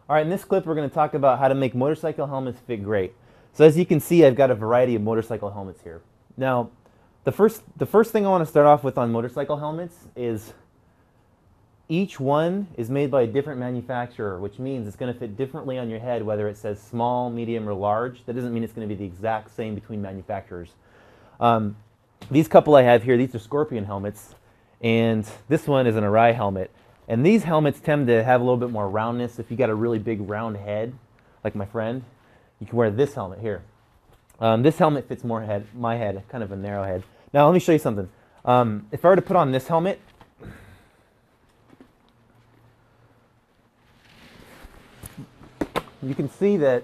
All right, in this clip, we're going to talk about how to make motorcycle helmets fit great. So as you can see, I've got a variety of motorcycle helmets here. Now, the first thing I want to start off with on motorcycle helmets is each one is made by a different manufacturer, which means it's going to fit differently on your head, whether it says small, medium, or large. That doesn't mean it's going to be the exact same between manufacturers. These couple I have here, these are Scorpion helmets, and this one is an Arai helmet. And these helmets tend to have a little bit more roundness. If you got a really big round head, like my friend, you can wear this helmet here. This helmet fits more my head, kind of a narrow head. Now let me show you something. If I were to put on this helmet, you can see that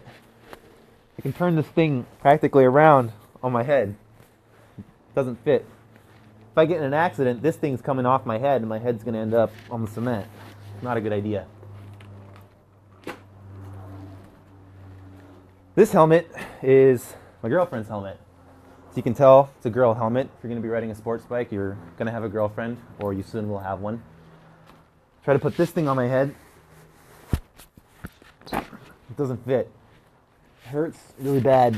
I can turn this thing practically around on my head. It doesn't fit. If I get in an accident, this thing's coming off my head and my head's going to end up on the cement. Not a good idea. This helmet is my girlfriend's helmet. So you can tell it's a girl helmet. If you're going to be riding a sports bike, you're going to have a girlfriend, or you soon will have one. Try to put this thing on my head. It doesn't fit. It hurts really bad.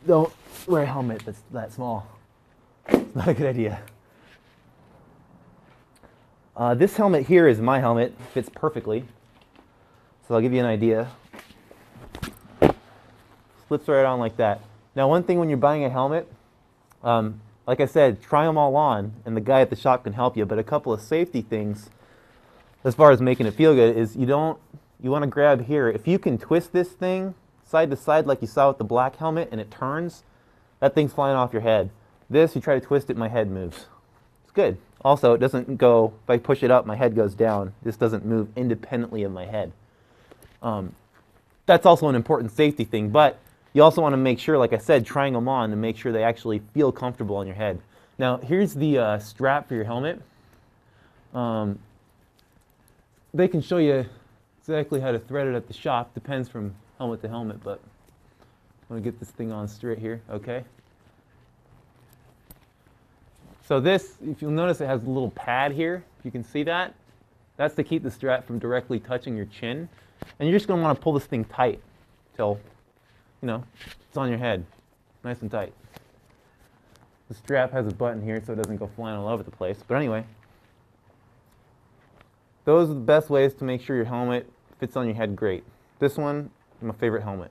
Don't wear a helmet that's that small. It's not a good idea. This helmet here is my helmet. It fits perfectly. So I'll give you an idea. Slips right on like that. Now, one thing when you're buying a helmet, like I said, try them all on, and the guy at the shop can help you. But a couple of safety things, as far as making it feel good, is you want to grab here. If you can twist this thing side to side like you saw with the black helmet, and it turns, that thing's flying off your head. This, you try to twist it, my head moves. It's good. Also, it doesn't go, if I push it up, my head goes down. This doesn't move independently of my head. That's also an important safety thing, but you also want to make sure, like I said, trying them on to make sure they actually feel comfortable on your head. Now, here's the strap for your helmet. They can show you exactly how to thread it at the shop. Depends from helmet to helmet, but I'm going to get this thing on straight here, okay? So this, if you'll notice, it has a little pad here. If you can see that, that's to keep the strap from directly touching your chin. And you're just going to want to pull this thing tight till, you know, it's on your head, nice and tight. The strap has a button here so it doesn't go flying all over the place. But anyway, those are the best ways to make sure your helmet fits on your head great. This one is my favorite helmet.